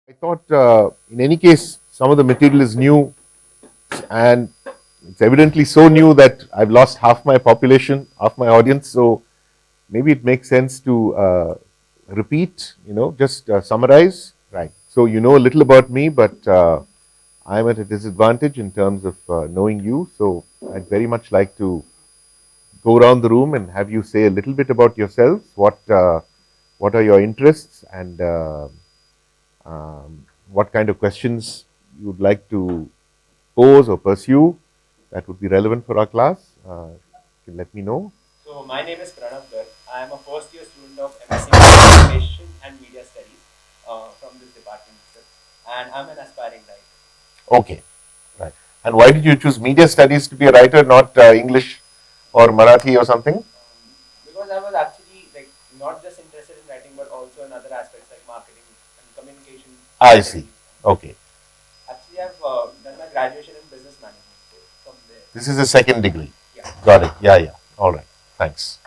I thought, in any case, some of the material is new, and it's evidently so new that I've lost half my population, half my audience. So maybe it makes sense to repeat, just summarize. Right. So you know a little about me, but I'm at a disadvantage in terms of knowing you. So I'd very much like to go around the room and have you say a little bit about yourselves. What are your interests, and what kind of questions you would like to pose or pursue that would be relevant for our class. You can let me know. So my name is Pranav Garg. I am a first year student of MSc Communication and Media Studies from this department itself, and I'm an aspiring writer. Okay, right. And why did you choose media studies to be a writer, not English or Marathi or something? Because I was actually like not just interested in writing, but also in other aspects like marketing and communication. I see. Okay. Actually, I've done my graduation in business management. So from there. This is a second degree. Yeah. Got it. Yeah, yeah. All right. Thanks.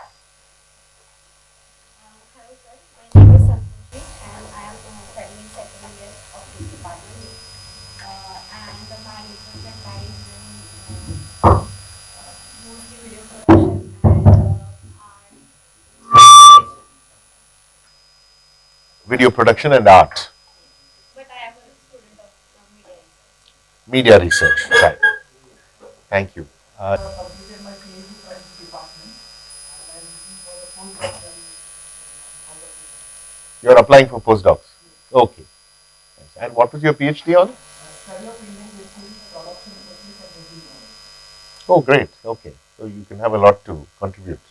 Hello sir, my name is Santoshi and I am studying second year of this department. And my research lies in mostly video production and art. Video production and art. But I am a student of media research. Media research. Right. Thank you. Completed my PhD from this department, and I'm looking for the postdoctoral opportunity. You're applying for postdocs. Okay. Thanks. And what was your PhD on? Study of Indian history, production, technique, and visual knowledge. Oh, great. Okay. So you can have a lot to contribute.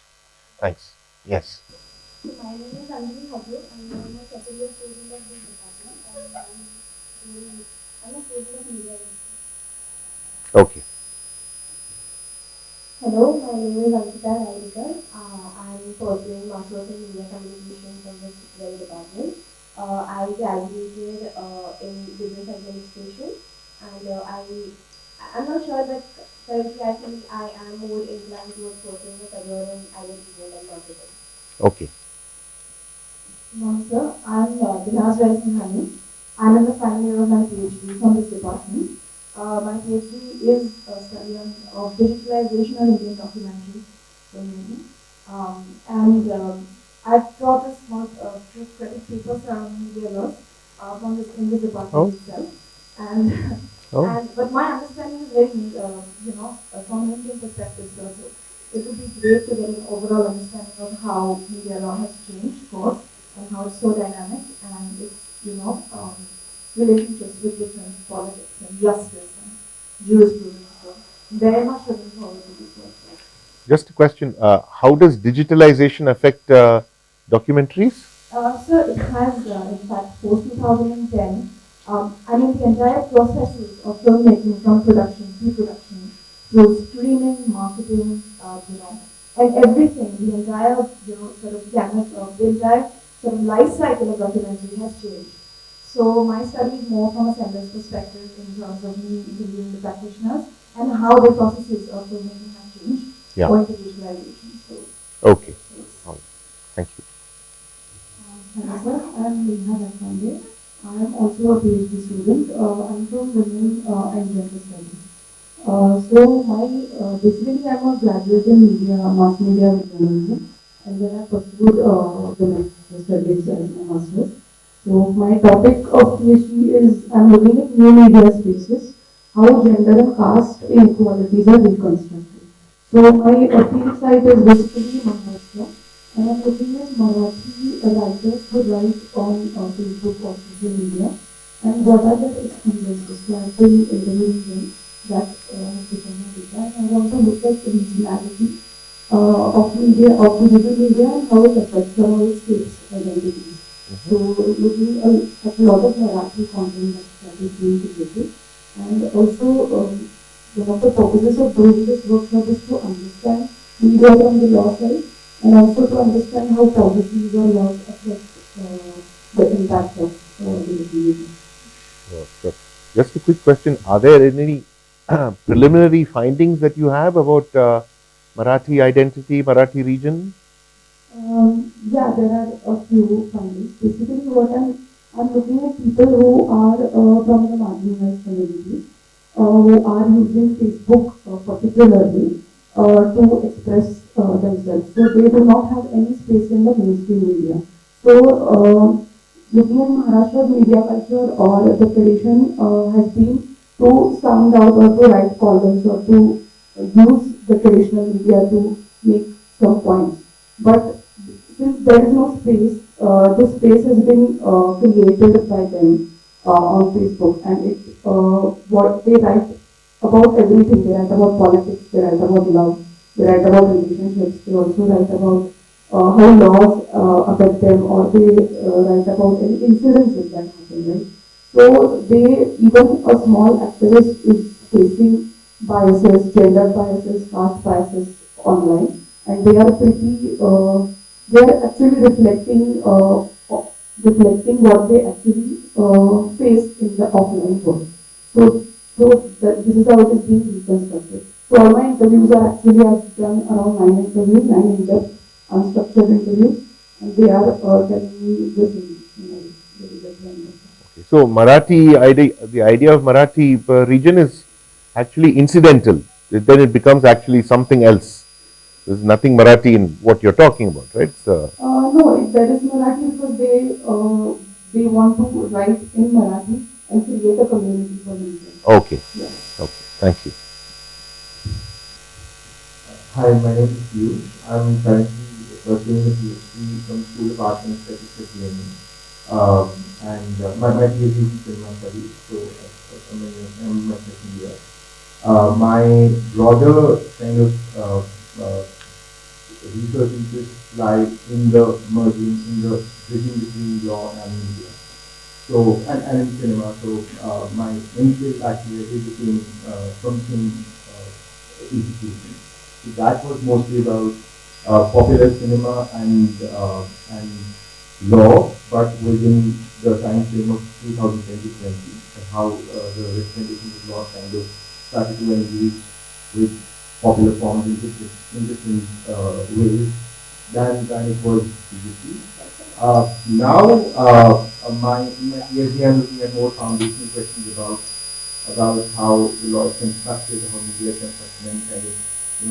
Thanks. Yes. My name is Arvind Rajagopal and I am a second year student of this department and I'm a student of media research. Okay. Hello, my name is Ankita Raidikar. I'm pursuing Masters in Media Communication from the very department. I graduated in business administration, and I'm not sure, but currently I think I am more inclined towards pursuing a career in advertisement and marketing. Okay. Sir, I'm Dinas Raisingani. I'm in the final year of my PhD from this department. My PhD is a study of digitalization of Indian documentary filmmaking. I've taught a small credit paper surrounding media laws from this in this department itself. But my understanding is very, from an Indian perspective, so it would be great to get an overall understanding of how media law has changed, of course, and how it's so dynamic and its, relationships with different politics and justice and jurisprudence. So very much looking forward to this work. Just a question. How does digitalization affect documentaries? So it has, in fact, post 2010, the entire processes of filmmaking from production, pre-production, through streaming, marketing, and everything, the entire, sort of gamut of the entire sort of life cycle of documentary has changed. So my study is more from a sender's perspective in terms of me interviewing the practitioners and how the processes of filmmaking have changed owing to digitalization. So, okay. Thank you. Hello sir, I'm Neha Rakhande. I am also a PhD student. I'm from Women and Gender Studies. Basically I'm a graduate in media, mass media and journalism, and then I pursued women's studies in my master's. So my topic of PhD is I'm looking at new media spaces, how gender and caste inequalities are reconstructed. So my field site is basically Maharashtra, and I'm looking at Marathi writers who write on Facebook or social media, and what are their experiences. So I've been interviewing them, that has become my data, and I want to look at the regionality of media, of digital media, and how it affects the whole state's identities. So looking at a lot of Marathi content that is being created, and also one of the purposes of doing this workshop is to understand media from the law side, and also to understand how policies or laws affect the impact of digital media. Sure. Just a quick question: are there any preliminary findings that you have about Marathi identity, Marathi region? Yeah, there are a few findings. Basically, what I'm I'm looking at people who are from the marginalized communities, who are using Facebook particularly to express themselves. So they do not have any space in the mainstream media. So looking at Maharashtra's media culture or the tradition has been to sound out or to write columns or to use the traditional media to make some points. But since there is no space, this space has been created by them on Facebook, and it what they write about everything. They write about politics, they write about love, they write about relationships. They also write about how laws affect them, or they write about any incidences that happen. Right. So they even a small activist is facing biases, gender biases, caste biases online, and they are pretty. They are actually reflecting what they actually face in the offline world. So, this is how it is being reconstructed. So all my interviews are actually, I've done around 9 interviews, 9 in-depth, unstructured interviews, and they are telling me this in Okay. So Marathi idea, the idea of Marathi region is actually incidental. Then it becomes actually something else. There's nothing Marathi in what you're talking about, right? So, No, that is Marathi because they want to write in Marathi and create a community for themselves. okay. Yeah. Okay. Thank you. Hi, my name is Phule. I'm currently pursuing a PhD from School of Art and Aesthetics at GIAN. My PhD is in cinema studies, so I'm in my second year. My broader kind of research interests lie in the merging, in the bridging between law and media. So, and in cinema. So, my initial activity became from film institutions. So that was mostly about popular cinema and law, but within the time frame of 2010 to 20, and how the representation of law kind of started to engage with popular forms in different ways than it was previously. Now, in my PhD, I'm looking at more foundational questions about how the law is constructed, how media is constructed, and kind of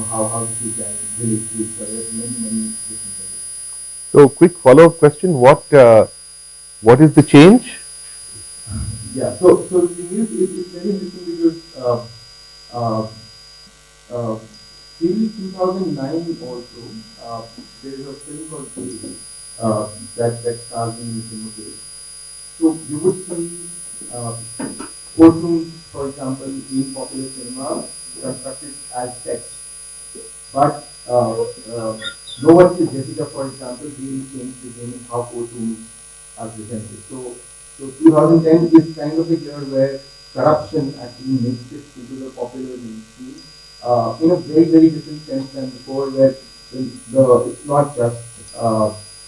how the two can relate to each other in many different ways. So, quick follow-up question: what is the change? Yeah. So the thing is, it's very interesting because till 2009 also, there is a film called Phule that stars me in the cinema case. So you would see courtrooms, for example, in popular cinema constructed as sets. But no one says Jessica, for example, really changed the game in how courtrooms are presented. So 2010 is kind of a year where corruption actually makes it into the popular mainstream in a very, very different sense than before, where it's not just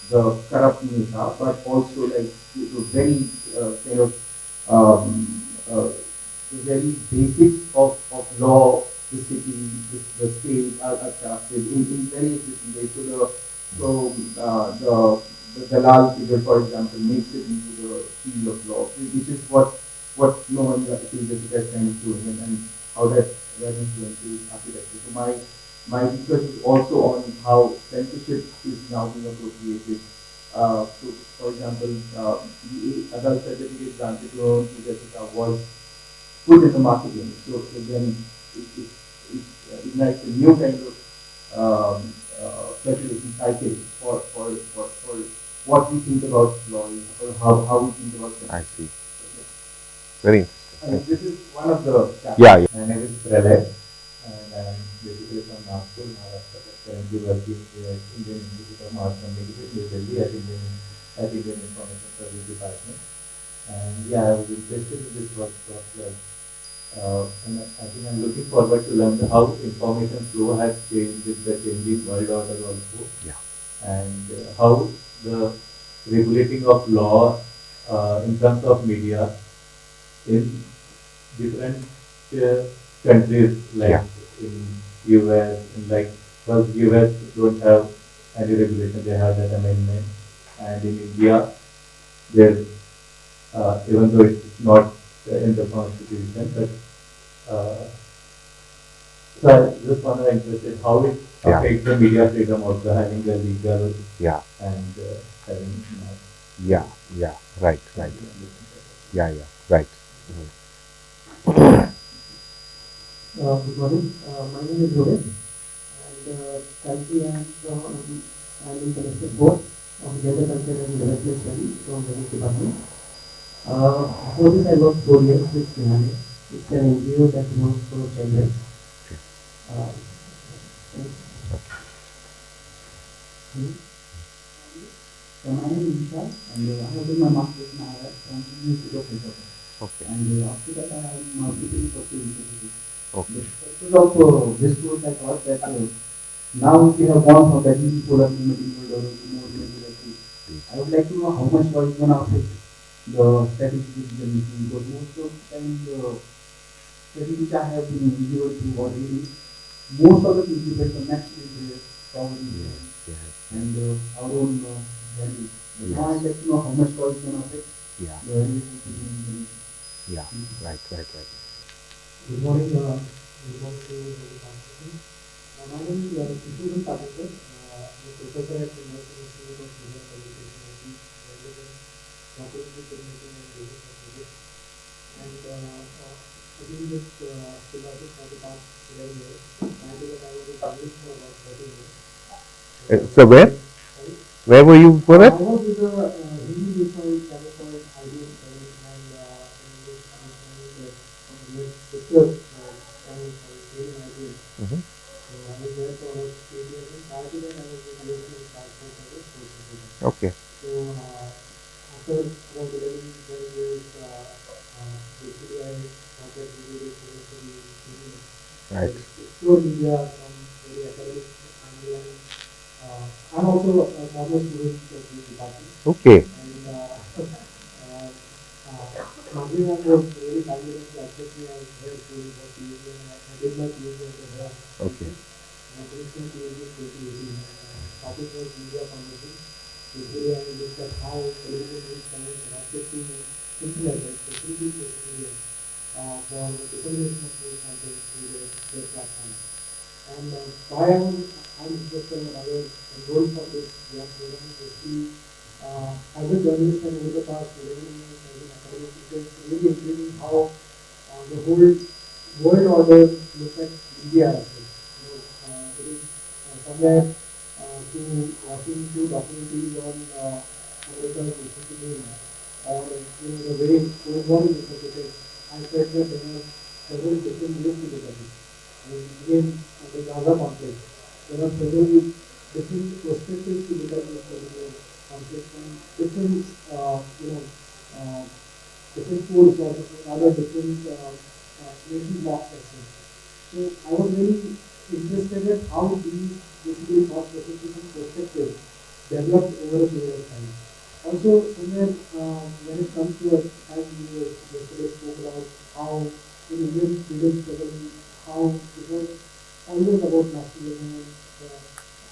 the corrupt neta, but also like very kind of the very basics of law, the city, the state are crafted in various different ways. The Dalal figure, for example, makes it into the field of law, which is what no one actually is kind of doing, and how that influences architecture. So my research is also on how censorship is now being appropriated. So, for example, the adult certificate granted to Jessica was put in the marketing. So then it ignites a new kind of circulation cycle for what we think about lawyers or how we think about censorship. I see. Very interesting. And this is one of the chapters. Yeah. My name is Phule, and I'm basically from Nagpur, Maharashtra. Currently working at Indian Institute of Mass Communication, New Delhi, at Indian Information Service Department. And yeah, I was interested in this workshop, and I think I'm looking forward to learn how information flow has changed with the changing world order also. Yeah. And how the regulating of law in terms of media in different countries, like in US, and like because US don't have any regulation, they have that amendment, and in India there even though it's not in the constitution. But so I just want to interested how it affects the media freedom also having the legal and having right. Right. Good morning. My name is Rohit, and currently I'm in the lecture board of Gender Culture and Development Studies from the department. Before this, I worked 4 years with GIAN. It's an NGO that works for child rights. My name is Vishal, and I have done my master's in IR from University of Reproduction. And after that, I am preparing for the interview. The purpose of this course, I thought that now we have gone from the polar movement in the world to more regulatory. I would like to know how much was going to affect the strategic decision making, because most of the time the study which I have been able to already, most of the things depend on national interest, poverty, and our own value. But now I'd like to know how much was going to affect the relationship between Right. Good morning. Good morning to the participants. My name is Phule. I'm a professor at the National Institute of Media Communication, Documentary Filmmaking and Business Projects. And I've been with Philadelphia for the past 11 years. And I was a journalist for about 13 years. So where were you before that? I was with a Hindi news channel called IBM and English channel sister channel called IBM. So I was there for about 8 years, and prior to that I was with USC Passport as a sports reporter. Okay. So after about 11, 12 years, basically I thought that we would be Right. explore media from very academic angle, and I'm also a former student of this department. Okay. And Madhurima was very kind enough to accept me as her student for PhD, and I did my PhD under her. Okay. I finished my PhD in 2018. Topic was media foundation. Basically, I looked at how television news channels adapted to internet, especially social media, for the dissemination of news content through their platforms. And why I'm interested in other enrolled for this GIAN program is basically as a journalist and over the past 11 years as an academic, it's really intriguing how the whole world order looks at media as well. It is somewhere to watching two documentaries on America's recent news, or the way going on in the circuit. I felt that there are several different ways to look at it. And again, the Gaza conflict, there are several different perspectives to look at this particular conflict from different, different pools or rather different nation blocks as well. So I was really interested in how these basically thought processes and perspectives developed over a period of time. Also, somewhere when it comes to as we yesterday spoke about how in Indian freedom struggle, how it was always about nationalism.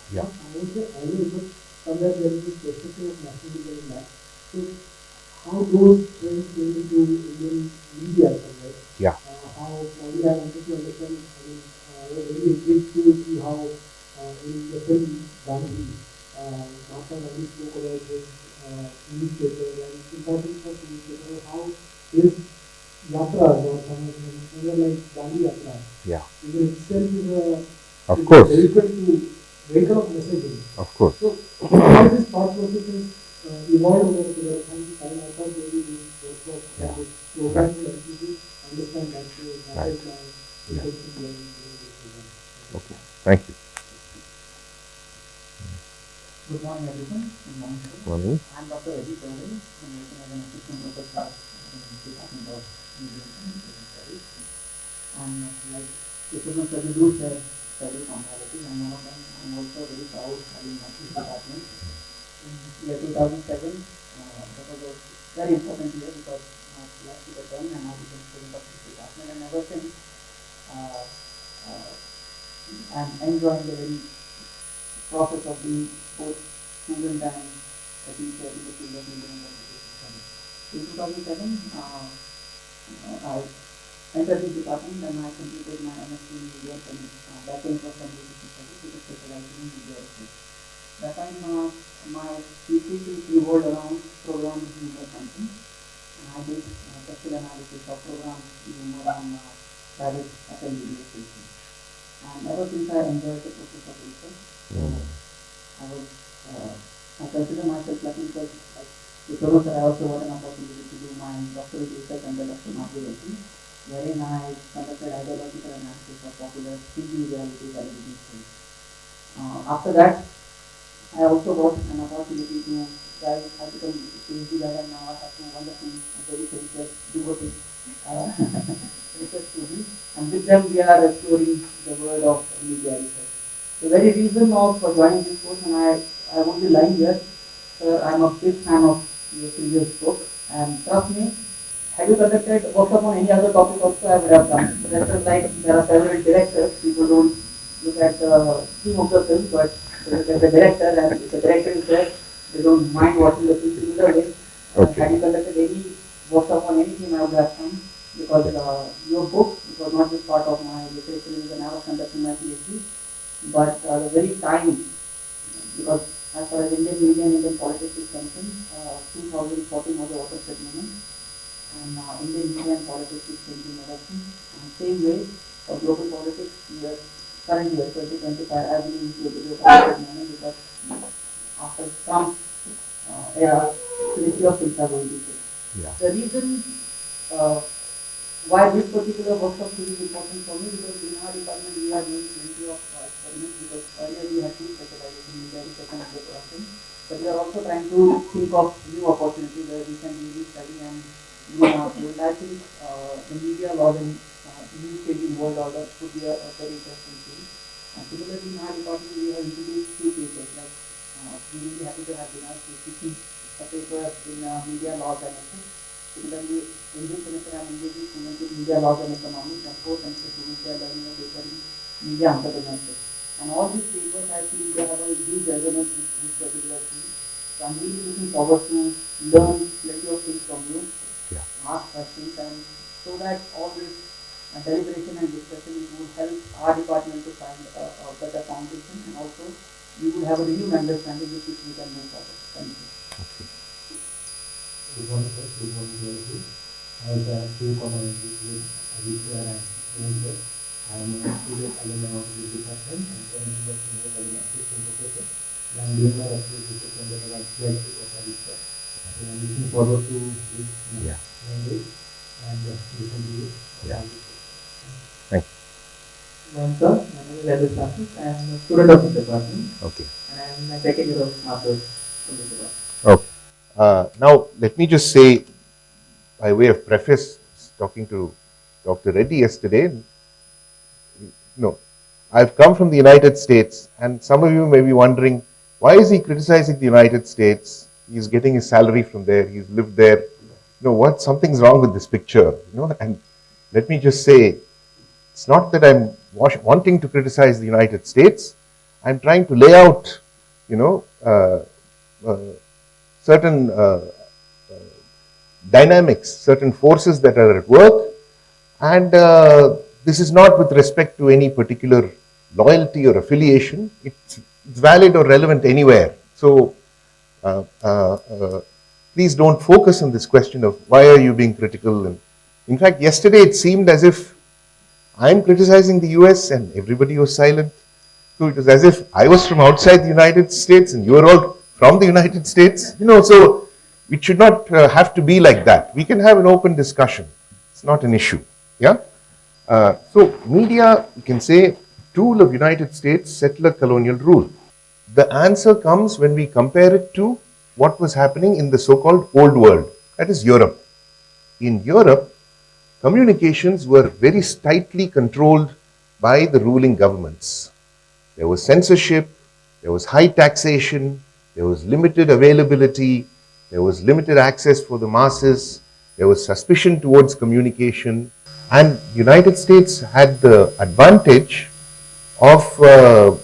Not I would say always, but somewhere there is this perspective of nationalism in that. So how those trends came into Indian media somewhere. How probably I wanted to understand. I was very intrigued to see how in the film Gandhi, Mahatma Gandhi spoke about his newspaper and importance of newspaper, how his yatras or somewhere like Gandhi yatra, even itself is a vehicle of messaging. Of course. So how this thought process is evolved over the period of time. I thought maybe this workshop or this program will help you to understand that. So that is my intention behind this program. Okay. Thank you. Good morning, everyone. Good morning, sir. Morning. I'm Dr. Ajit Pavel. I'm working as an assistant professor in the Department of Media and Communication Studies. And like Mr. Sajid said, several commonalities, and one of them I'm also very proud having my this department. In year 2007, that was a very important year because my last year done and now became student of this department, and ever since I'm enjoying the very process of being both student and a teacher in the field of media and communication studies. In 2007, I entered this department and I completed my MSc in Media and Backend for Communication Studies with a specialization in media research. That time, my thesis revolved around program humor content. And I did textual analysis of program humor on private FM radio stations. And ever since I enjoyed the process of research, I consider myself lucky because because I also got an opportunity to do my doctoral research under Dr. Madhu, wherein I conducted ideological analysis of popular TV reality television shows. After that, I also got an opportunity to try article PhD where now I have two wonderful and very serious devoted research students, and with them we are exploring the world of media research. The very reason of joining this course, and I won't be lying here, I'm a big fan of your previous book, and trust me, have you conducted workshop on any other topic also, I would have done. That's just like there are several directors, people don't look at the theme of the film, but they look at the director, and if the director is there, they don't mind watching the film similar way. Okay. Have you conducted any workshop on any theme, I would have done, because your book, it was not just part of my literature review when I was conducting my PhD, but the very time, because as far as Indian media and Indian politics is concerned, 2014 was a watershed moment, and Indian media and politics is changing direction. And same way for global politics, current year 2025, I believe it will be a watershed moment because after Trump era, plenty of things are going to change. Yeah. The reason why this particular workshop is important for me, because in our department we are doing plenty of experiments, because earlier we had two specializations in media research and reproduction, but we are also trying to think of new opportunities where we can really study and I think the media laws and new changing world order could be a very interesting thing. And similarly, in our department we have introduced few papers, like we're really happy to have Dinesh teaching a paper in media laws and ethics. Similarly, in this semester I am engaging students in media laws and economics, and fourth semester students are learning a paper in media entrepreneurship. And all these papers I feel they have a huge resonance with this particular thing. So I'm really looking forward to learn plenty of things from you, ask questions, and so that all this deliberation and discussion would help our department to find a better foundation, and also we would have a renewed understanding with which we can move forward. Thank you. Okay. Good morning, sir. Good morning to all of you. As a few comments with Aditya and Pune, I am a student alumni of this department and currently working as an assistant professor. And I am doing my doctoral research under the acclaimed of Aditya. So I am looking forward to this mandate and listen to you. Yeah. Thank you. Well, sir, my name is Arvind Rajagopal. I am a student of this department. Okay. And I am in my second year of master's from this department. Okay. Now, let me just say, by way of preface, talking to Dr. Reddy yesterday, I've come from the United States, and some of you may be wondering, why is he criticizing the United States? He's getting his salary from there, he's lived there. Something's wrong with this picture, and let me just say, it's not that I'm wanting to criticize the United States. I'm trying to lay out, certain dynamics, certain forces that are at work, and this is not with respect to any particular loyalty or affiliation. It's valid or relevant anywhere. So please don't focus on this question of why are you being critical. And in fact, yesterday it seemed as if I'm criticizing the US and everybody was silent. So it was as if I was from outside the United States and you were all from the United States. So it should not have to be like that. We can have an open discussion. It's not an issue. Yeah. So media, you can say, tool of United States settler colonial rule. The answer comes when we compare it to what was happening in the so-called old world, that is Europe. In Europe, communications were very tightly controlled by the ruling governments. There was censorship, there was high taxation, there was limited availability, there was limited access for the masses, there was suspicion towards communication, and the United States had the advantage of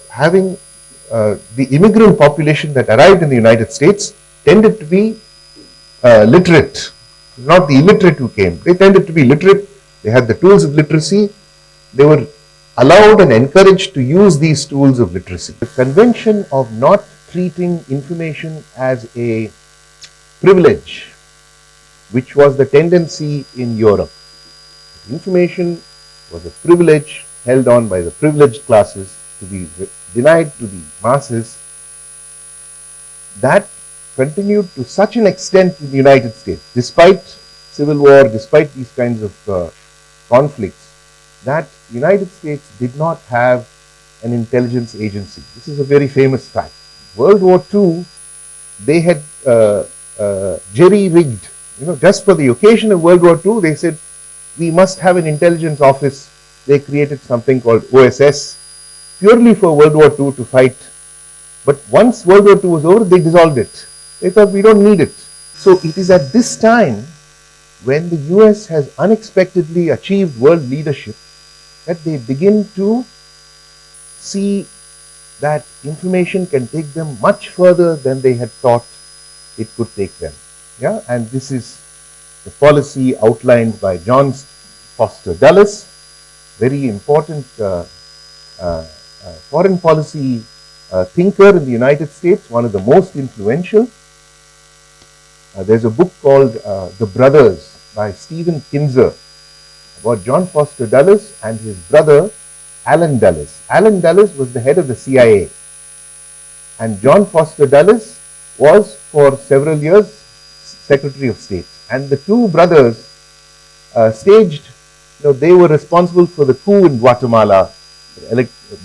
having the immigrant population that arrived in the United States tended to be literate. not the illiterate who came. They tended to be literate. They had the tools of literacy. They were allowed and encouraged to use these tools of literacy. The convention of not treating information as a privilege, which was the tendency in Europe. Information was a privilege held on by the privileged classes to be denied to the masses. That continued to such an extent in the United States, despite civil war, despite these kinds of conflicts, that the United States did not have an intelligence agency. This is a very famous fact. World War II, they had jerry-rigged, just for the occasion of World War II, they said, we must have an intelligence office. They created something called OSS, purely for World War II to fight. But once World War II was over, they dissolved it. They thought we don't need it. So it is at this time, when the US has unexpectedly achieved world leadership, that they begin to see that information can take them much further than they had thought it could take them. Yeah, and this is the policy outlined by John Foster Dulles, very important foreign policy thinker in the United States, one of the most influential. There's a book called The Brothers by Stephen Kinzer about John Foster Dulles and his brother Allen Dulles. Allen Dulles was the head of the CIA, and John Foster Dulles was for several years Secretary of State. And the two brothers staged, they were responsible for the coup in Guatemala.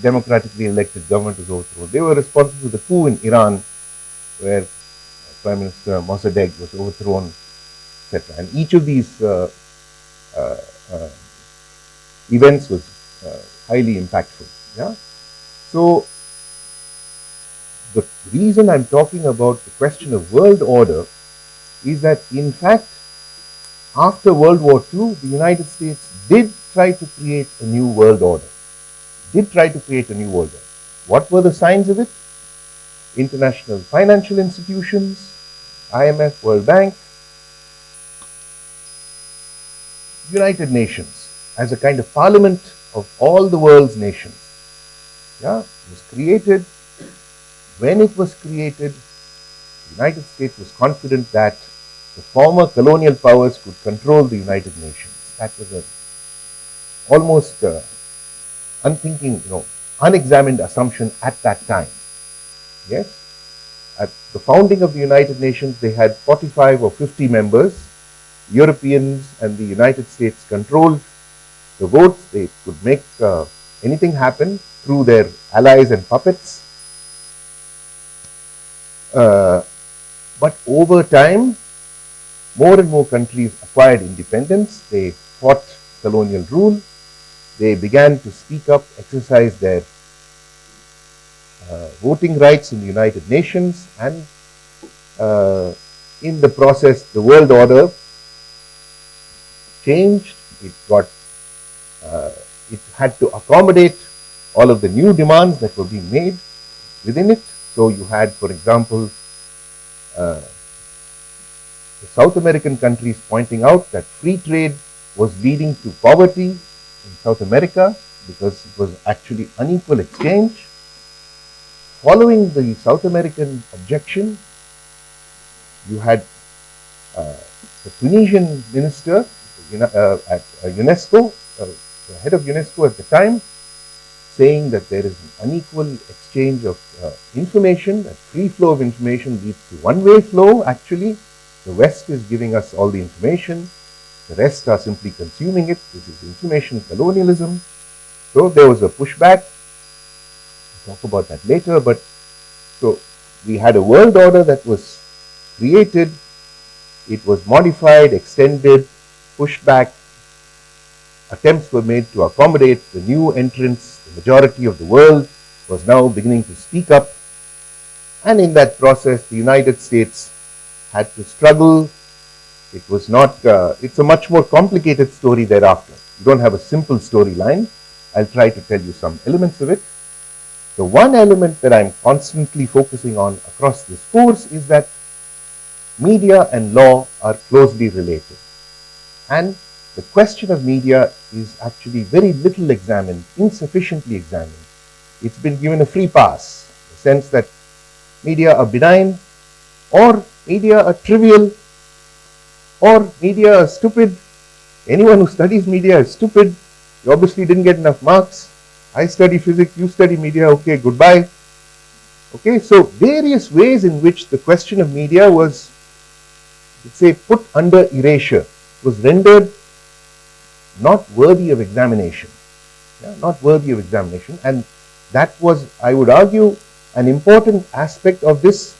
Democratically elected government was overthrown. They were responsible for the coup in Iran, where Prime Minister Mossadegh was overthrown, etc. And each of these events was highly impactful. Yeah. So the reason I'm talking about the question of world order is that, in fact, after World War II, the United States did try to create a new world order. What were the signs of it? International financial institutions, IMF, World Bank, United Nations as a kind of parliament of all the world's nations. Yeah, it was created. When it was created, the United States was confident that the former colonial powers could control the United Nations. That was an almost unthinking, unexamined assumption at that time. Yes. At the founding of the United Nations, they had 45 or 50 members. Europeans and the United States controlled the votes. They could make anything happen through their allies and puppets. But over time, more and more countries acquired independence. They fought colonial rule. They began to speak up, exercise their voting rights in the United Nations, and in the process, the world order changed. It had to accommodate all of the new demands that were being made within it. So you had, for example, the South American countries pointing out that free trade was leading to poverty in South America because it was actually unequal exchange. Following the South American objection, you had the Tunisian minister at UNESCO, the head of UNESCO at the time, saying that there is an unequal exchange of information, that free flow of information leads to one-way flow. Actually, the West is giving us all the information, the rest are simply consuming it. This is information colonialism. So there was a pushback. We'll talk about that later. But so we had a world order that was created. It was modified, extended, pushed back. Attempts were made to accommodate the new entrants. The majority of the world was now beginning to speak up. And in that process, the United States had to struggle. It was not, it's a much more complicated story thereafter. You don't have a simple storyline. I'll try to tell you some elements of it. The one element that I'm constantly focusing on across this course is that media and law are closely related. And the question of media is actually very little examined, insufficiently examined. It's been given a free pass, in the sense that media are benign, or media are trivial, or media are stupid. Anyone who studies media is stupid. You obviously didn't get enough marks. I study physics, you study media, okay, goodbye. Okay, so various ways in which the question of media was, let's say, put under erasure, was rendered not worthy of examination. Yeah, not worthy of examination. And that was, I would argue, an important aspect of this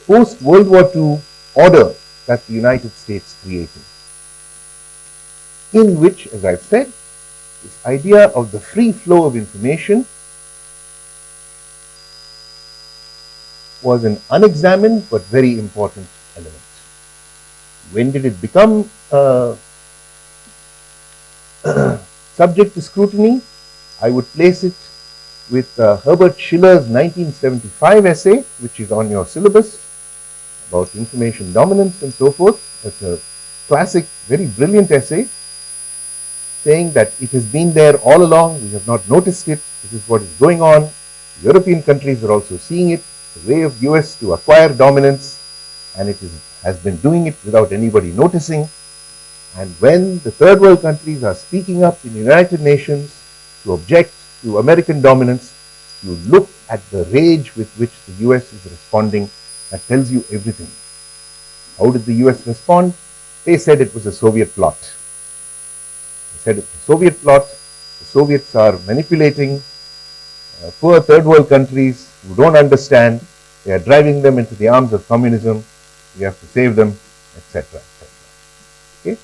post-World War II order that the United States created, in which, as I've said, this idea of the free flow of information was an unexamined but very important element. When did it become subject to scrutiny? I would place it with Herbert Schiller's 1975 essay, which is on your syllabus, about information dominance and so forth. It's a classic, very brilliant essay, saying that it has been there all along, we have not noticed it, this is what is going on. European countries are also seeing it, the way of US to acquire dominance, and it has been doing it without anybody noticing. And when the third world countries are speaking up in the United Nations to object to American dominance, you look at the rage with which the US is responding. That tells you everything. How did the US respond? They said it was a Soviet plot. They said it's a Soviet plot. The Soviets are manipulating poor third world countries who don't understand. They are driving them into the arms of communism. We have to save them, etc. Okay?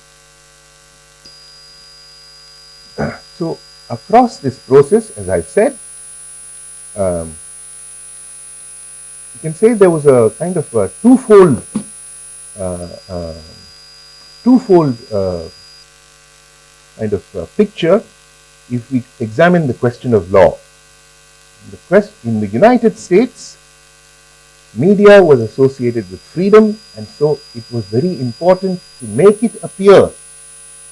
So across this process, as I've said, you can say there was a kind of a twofold kind of picture if we examine the question of law. In the United States, media was associated with freedom, and so it was very important to make it appear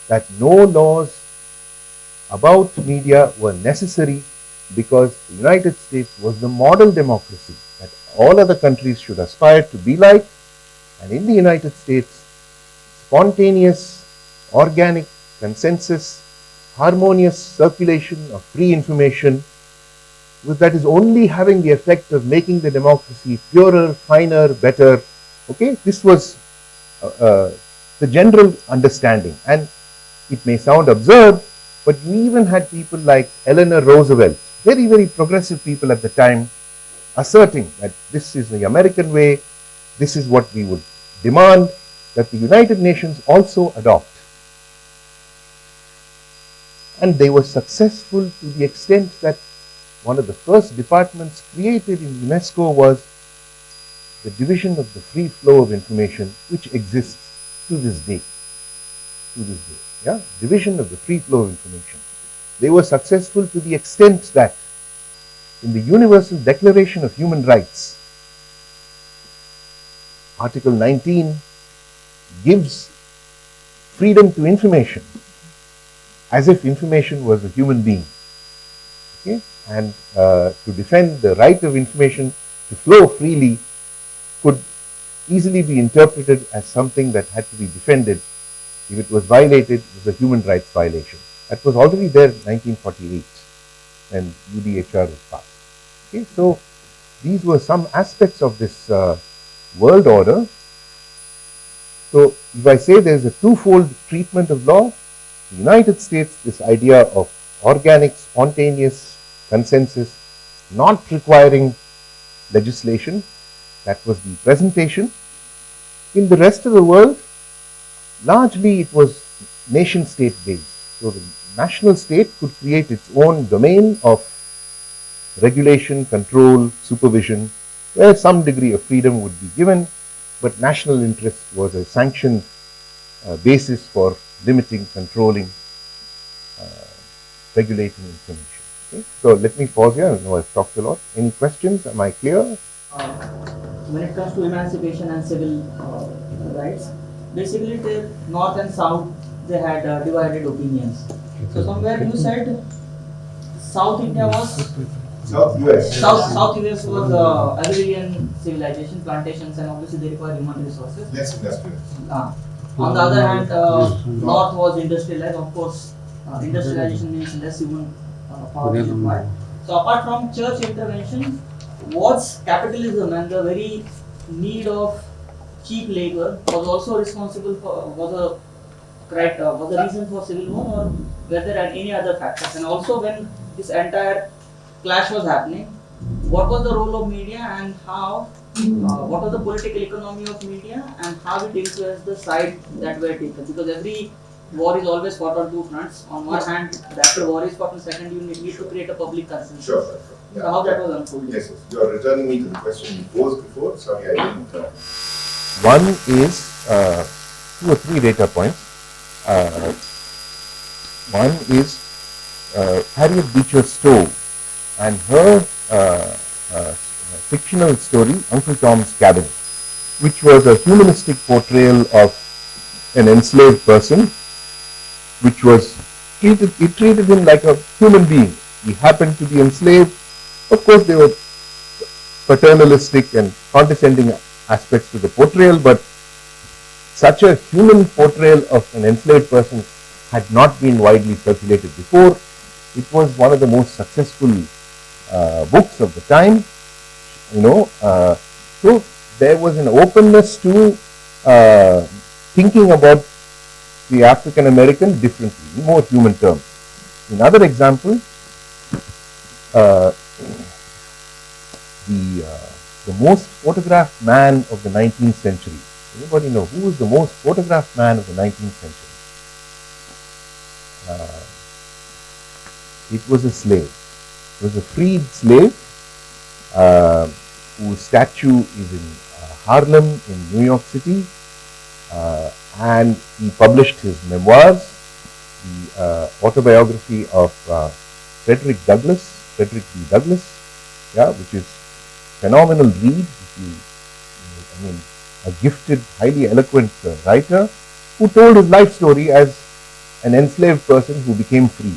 that no laws about media were necessary, because the United States was the model democracy that all other countries should aspire to be like. And in the United States, spontaneous, organic, consensus, harmonious circulation of free information, that is only having the effect of making the democracy purer, finer, better. Okay, this was the general understanding. And it may sound absurd, but you even had people like Eleanor Roosevelt, very, very progressive people at the time, asserting that this is the American way, this is what we would demand that the United Nations also adopt. And they were successful to the extent that one of the first departments created in UNESCO was the Division of the Free Flow of Information, which exists to this day. Yeah? Division of the Free Flow of Information. They were successful to the extent that in the Universal Declaration of Human Rights, Article 19 gives freedom to information, as if information was a human being. Okay? And to defend the right of information to flow freely could easily be interpreted as something that had to be defended. If it was violated, it was a human rights violation. That was already there in 1948 when UDHR was passed. Okay? So these were some aspects of this world order. So if I say there is a twofold treatment of law, the United States, this idea of organic, spontaneous consensus, not requiring legislation, that was the presentation. In the rest of the world, largely it was nation-state based. So the national state could create its own domain of regulation, control, supervision, where some degree of freedom would be given, but national interest was a sanctioned basis for limiting, controlling, regulating information. Okay? So let me pause here. I know I've talked a lot. Any questions? Am I clear? when it comes to emancipation and civil rights, basically the north and south they had divided opinions. So somewhere you said South India was South US. South US was agrarian civilization, plantations, and obviously they require human resources. Less industrial. On the other hand, North was industrialized. Of course, industrialization means less human power is required. So apart from church intervention, was capitalism and the very need of cheap labor was also responsible for was a reason for civil war, or were there any other factors? And also when this entire clash was happening, what was the role of media and how, what was the political economy of media and how it influenced the side that were taken? Because every war is always fought on two fronts. On one hand, after war is fought, on second, you need to create a public consensus. Sure. Yeah. So how that was unfolded? Yes, you are returning me to the question you posed before. Sorry, I didn't. One is 2 or 3 data points. One is Harriet Beecher Stowe and her fictional story, Uncle Tom's Cabin, which was a humanistic portrayal of an enslaved person, which was treated him like a human being. He happened to be enslaved. Of course, there were paternalistic and condescending aspects to the portrayal, but such a human portrayal of an enslaved person had not been widely circulated before. It was one of the most successful books of the time, so there was an openness to thinking about the African American differently, in more human terms. Another example, the most photographed man of the 19th century. Anybody know who was the most photographed man of the 19th century? It was a slave. It was a freed slave whose statue is in Harlem in New York City, and he published his memoirs, the autobiography of Frederick B. Douglass, which is phenomenal read. A gifted, highly eloquent writer who told his life story as an enslaved person who became free.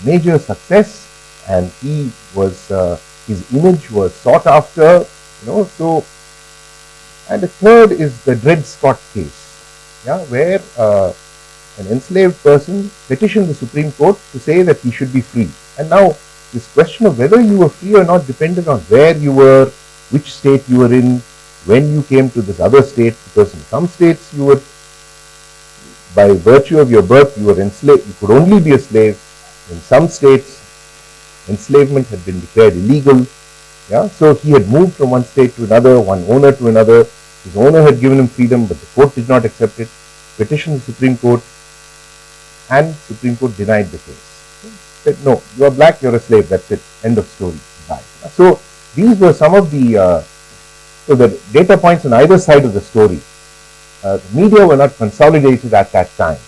Major success, and he was his image was sought after, so. And the third is the Dred Scott case, where an enslaved person petitioned the Supreme Court to say that he should be free. And now this question of whether you were free or not depended on where you were, which state you were in, when you came to this other state, because in some states you were, by virtue of your birth, you were enslaved, you could only be a slave. In some states, enslavement had been declared illegal. So he had moved from one state to another, one owner to another. His owner had given him freedom, but the court did not accept it. Petitioned the Supreme Court, and Supreme Court denied the case. Said, no, you are black, you are a slave, that's it, end of story. Bye. So these were some of the data points on either side of the story. The media were not consolidated at that time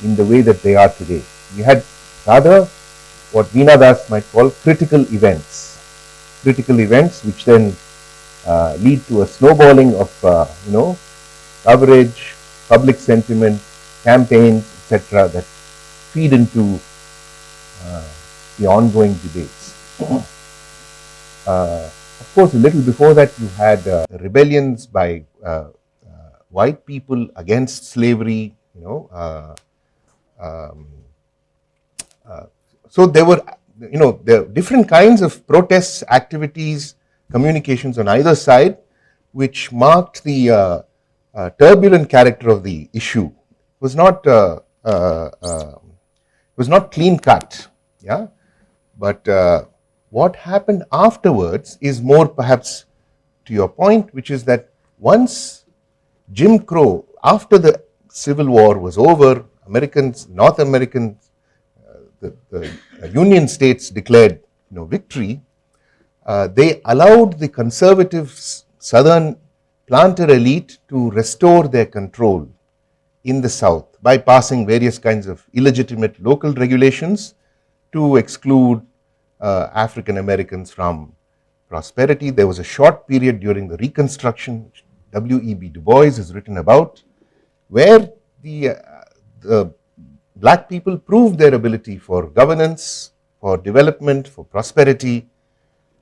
in the way that they are today. We had rather what Veena Das might call critical events which then lead to a snowballing of coverage, public sentiment, campaigns, etc., that feed into the ongoing debates. Of course, a little before that, you had rebellions by white people against slavery. So there were, there are different kinds of protests, activities, communications on either side, which marked the turbulent character of the issue. It was not clean cut, but what happened afterwards is more perhaps to your point, which is that once Jim Crow, after the Civil War was over, North Americans, the Union states declared victory, they allowed the conservative southern planter elite to restore their control in the South by passing various kinds of illegitimate local regulations to exclude African Americans from prosperity. There was a short period during the Reconstruction, W.E.B. Du Bois has written about, where the black people proved their ability for governance, for development, for prosperity,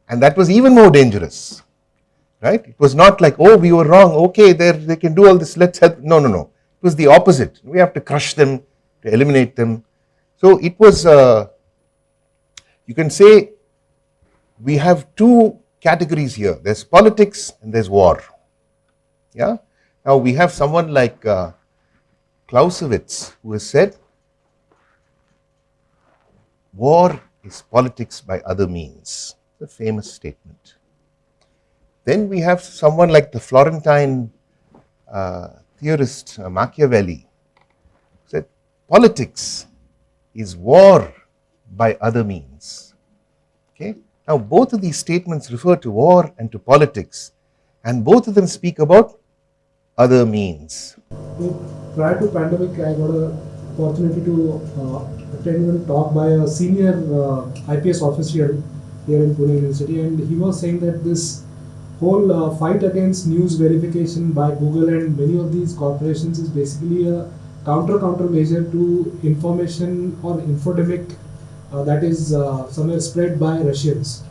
and that was even more dangerous, right? It was not like, oh, we were wrong, okay, they can do all this, let's help. No, no, no. It was the opposite. We have to crush them, to eliminate them. So it was, you can say, we have two categories here. There's politics and there's war. Yeah. Now we have someone like Clausewitz who has said, war is politics by other means. It's a famous statement. Then we have someone like the Florentine theorist Machiavelli, who said, politics is war by other means. Okay. Now both of these statements refer to war and to politics, and both of them speak about other means. Prior to pandemic, I got an opportunity to attend a talk by a senior IPS officer here in Pune University, and he was saying that this whole fight against news verification by Google and many of these corporations is basically a counter measure to information or infodemic that is somewhere spread by Russians.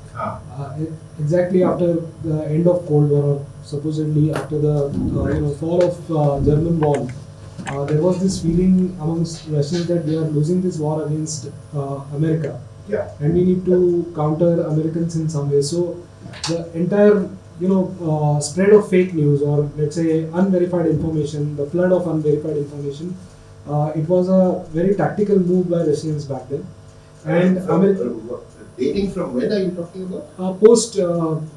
Exactly after the end of Cold War, or supposedly after the fall of German Wall, there was this feeling amongst Russians that they are losing this war against America, and we need to counter Americans in some way. So the entire spread of fake news, or let's say unverified information, the flood of unverified information, it was a very tactical move by Russians back then. And Dating from when are you talking about? Post 91.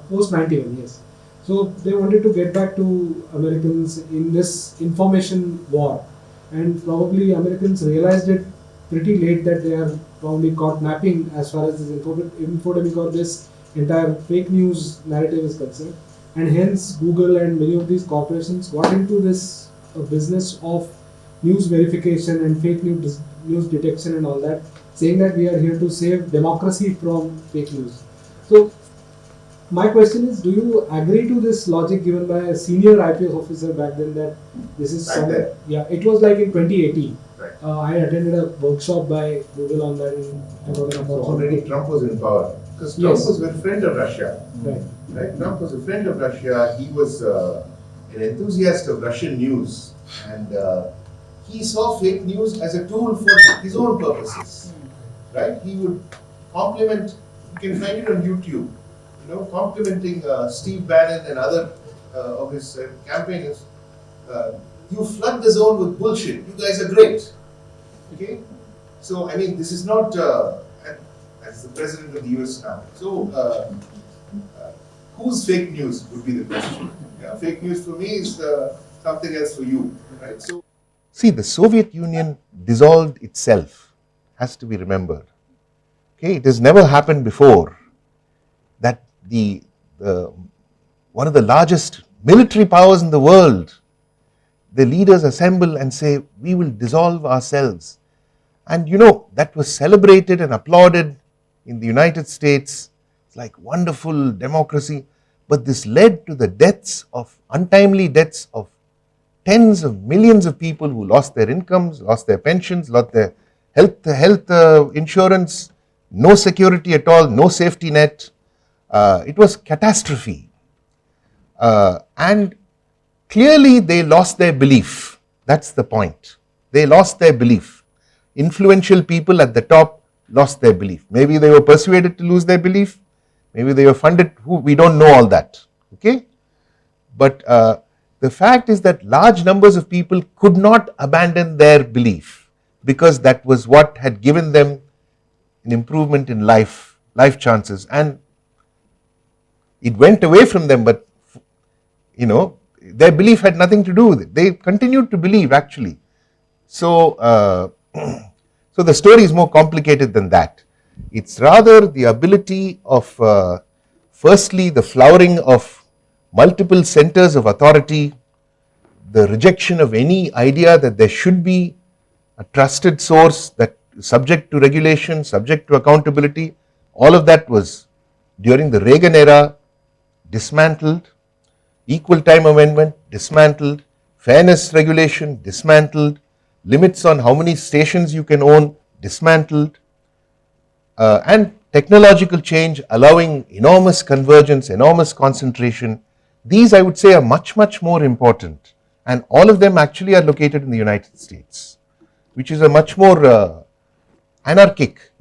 Post 91, yes. So they wanted to get back to Americans in this information war, and probably Americans realized it pretty late that they are probably caught napping as far as this infodemic or this entire fake news narrative is concerned, and hence Google and many of these corporations got into this business of news verification and fake news detection and all that, saying that we are here to save democracy from fake news. So my question is, do you agree to this logic given by a senior IPS officer back then, that this is it was like in 2018. Right. I attended a workshop by Google on that, and I got an opportunity. So already Trump was in power, because Trump was a friend of Russia. Right. Trump was a friend of Russia. He was an enthusiast of Russian news, and he saw fake news as a tool for his own purposes. Right? He would compliment. You can find it on YouTube. Complimenting Steve Bannon and other of his campaigners. You flood the zone with bullshit. You guys are great. Okay? So, I mean, this is not, as the president of the US now. So, whose fake news would be the question? Fake news for me is something else for you. Right? So, see, the Soviet Union dissolved itself, has to be remembered. Okay? It has never happened before that one of the largest military powers in the world, the leaders assemble and say, we will dissolve ourselves. And that was celebrated and applauded in the United States. It's like wonderful democracy. But this led to the untimely deaths of tens of millions of people who lost their incomes, lost their pensions, lost their health insurance, no security at all, no safety net. It was catastrophe, and clearly they lost their belief. That's the point. They lost their belief. Influential people at the top lost their belief. Maybe they were persuaded to lose their belief. Maybe they were funded. We don't know all that. Okay, but the fact is that large numbers of people could not abandon their belief, because that was what had given them an improvement in life chances, and it went away from them, but their belief had nothing to do with it. They continued to believe, actually. So, so the story is more complicated than that. It's rather the ability of, firstly, the flowering of multiple centers of authority, the rejection of any idea that there should be a trusted source that is subject to regulation, subject to accountability. all of that was during the Reagan era dismantled, equal time amendment dismantled, fairness regulation dismantled, limits on how many stations you can own dismantled, and technological change allowing enormous convergence, enormous concentration. These I would say are much, much more important, and all of them actually are located in the United States, which is a much more anarchic,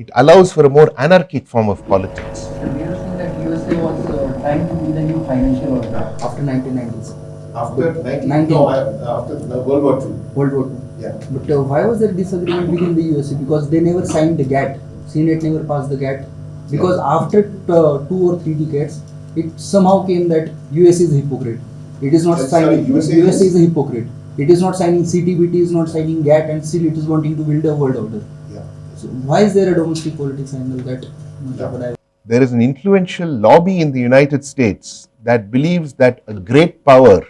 it allows for a more anarchic form of politics. We understand that USA was trying to be the new financial order after 1990s. After after World War II. World War II. Yeah. But why was there disagreement within the USA? Because they never signed the GATT. Senate never passed the GATT. Because after 2 or 3 decades, it somehow came that USA is a hypocrite. It is not signing. USA is a hypocrite. It is not signing CTBT, is not signing GATT, and still it is wanting to build a world order. Yeah. So why is there a domestic politics angle that? There is an influential lobby in the United States that believes that a great power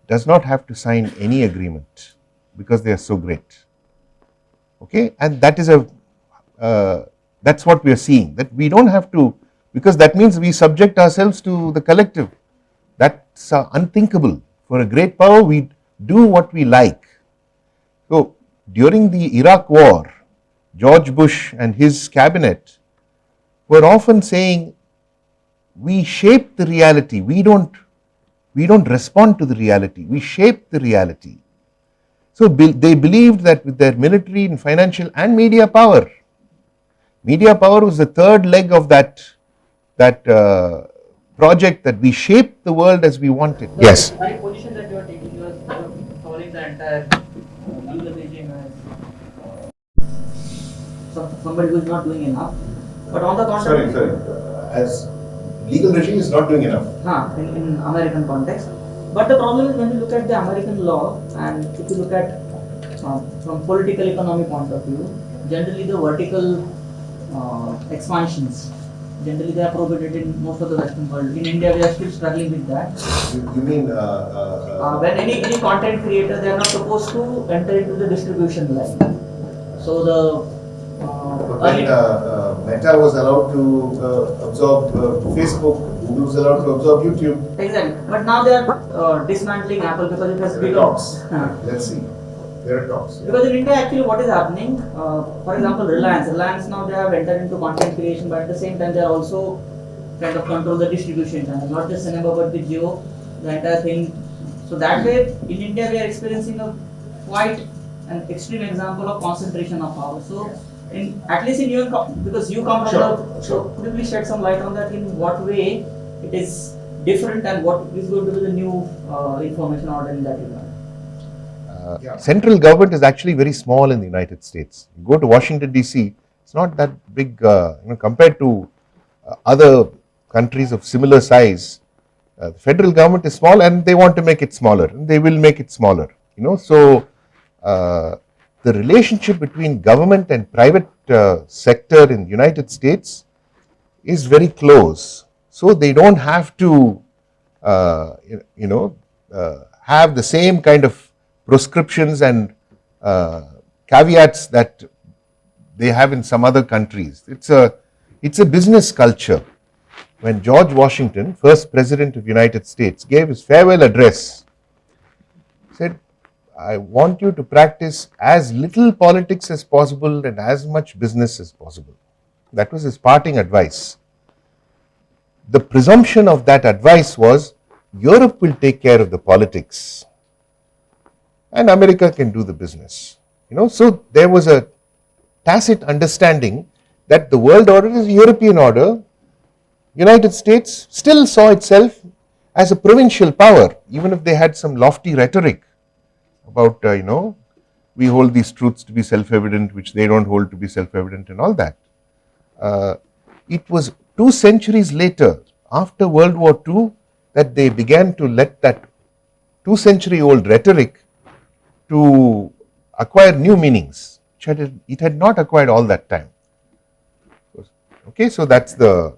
does not have to sign any agreement because they are so great. Okay, and that is that's what we are seeing, that we don't have to, because that means we subject ourselves to the collective. That's unthinkable. For a great power, we do what we like. So during the Iraq war, George Bush and his cabinet were often saying, we shape the reality, we don't respond to the reality, we shape the reality. So they believed that with their military and financial and media power was the third leg of that project, that we shape the world as we want it. Yes. The very position that you are taking, you are following the entire legal regime as somebody who is not doing enough. But on the contrary, As legal regime is not doing enough. In American context. But the problem is when you look at the American law, and if you look at from political economy point of view, generally the vertical expansions, generally they are prohibited in most of the Western world. In India, we are still struggling with that. You mean when any content creator, they are not supposed to enter into the distribution line. So the Meta was allowed to absorb Facebook, Google was allowed to absorb YouTube. Exactly. But now they are dismantling Apple because it has become. Let's see. There are talks. Because in India, actually, what is happening? For example, Reliance now they have entered into content creation, but at the same time, they are also kind of control the distribution channel, not just cinema, but with Jio, the entire thing. So that way, in India, we are experiencing a quite an extreme example of concentration of power. So, at least in your, because you come from the, so could you please shed some light on that? In what way it is different, and what is going to be the new information order in that regard? Central government is actually very small in the United States. You go to Washington DC, it's not that big, compared to other countries of similar size. The federal government is small, and they want to make it smaller, and they will make it smaller. So the relationship between government and private sector in the United States is very close. So they don't have to, have the same kind of prescriptions and caveats that they have in some other countries. It's a business culture. When George Washington, first president of the United States, gave his farewell address, he said, I want you to practice as little politics as possible and as much business as possible. That was his parting advice. The presumption of that advice was Europe will take care of the politics and America can do the business. So there was a tacit understanding that the world order is a European order. United States still saw itself as a provincial power, even if they had some lofty rhetoric about, we hold these truths to be self-evident, which they don't hold to be self-evident and all that. It was 2 centuries later, after World War II, that they began to let that 2-century-old rhetoric to acquire new meanings, which it had not acquired all that time. Okay, so that's the...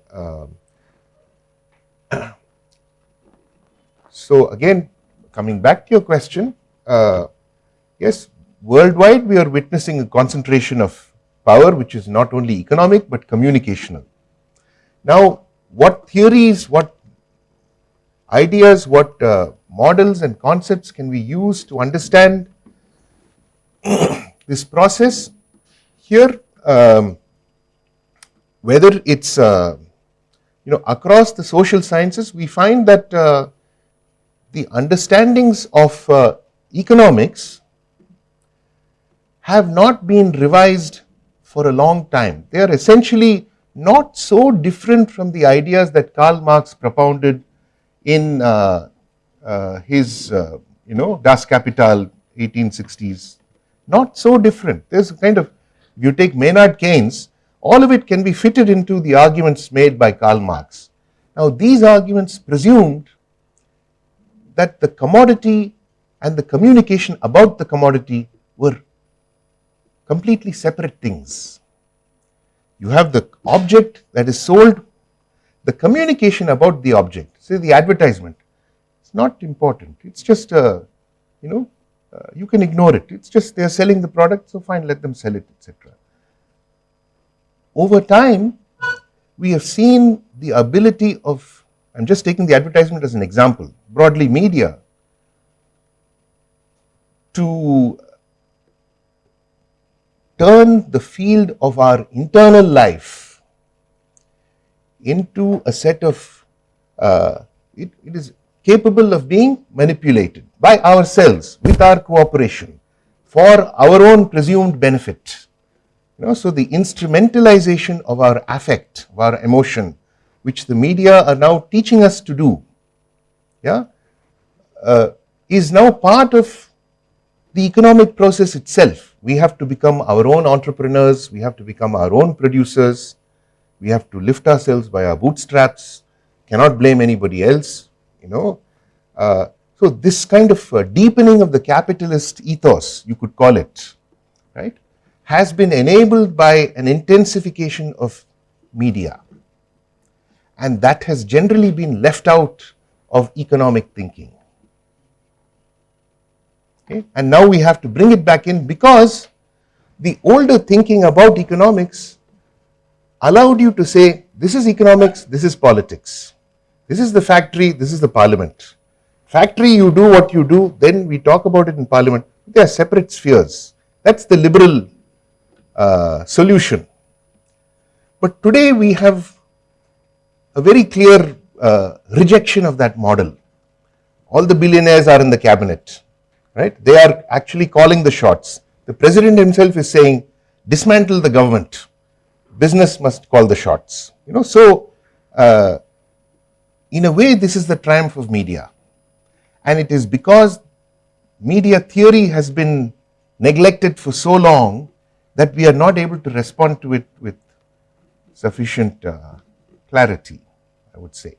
So again, coming back to your question, yes, worldwide we are witnessing a concentration of power which is not only economic but communicational. Now, what theories, what ideas, what models and concepts can we use to understand this process? Here, whether it's across the social sciences, we find that the understandings of economics have not been revised for a long time. They are essentially not so different from the ideas that Karl Marx propounded in his Das Kapital 1860s. Not so different. There's a kind of, if you take Maynard Keynes, all of it can be fitted into the arguments made by Karl Marx. Now, these arguments presumed that the commodity and the communication about the commodity were completely separate things. You have the object that is sold, the communication about the object, say the advertisement, it's not important. It's just you can ignore it. It's just they are selling the product, so fine, let them sell it, etc. Over time, we have seen the ability of, I'm just taking the advertisement as an example, broadly media, to turn the field of our internal life into a set of, it is capable of being manipulated by ourselves with our cooperation for our own presumed benefit. So the instrumentalization of our affect, of our emotion, which the media are now teaching us to do, is now part of the economic process itself. We have to become our own entrepreneurs, we have to become our own producers, we have to lift ourselves by our bootstraps, cannot blame anybody else, So this kind of deepening of the capitalist ethos, you could call it, right, has been enabled by an intensification of media. And that has generally been left out of economic thinking. Okay? And now we have to bring it back in, because the older thinking about economics allowed you to say, this is economics, this is politics. This is the factory, this is the parliament. Factory, you do what you do, then we talk about it in parliament. They are separate spheres. That's the liberal solution. But today we have a very clear rejection of that model. All the billionaires are in the cabinet, right? They are actually calling the shots. The president himself is saying, dismantle the government. Business must call the shots. So in a way, this is the triumph of media. And it is because media theory has been neglected for so long that we are not able to respond to it with sufficient clarity, I would say.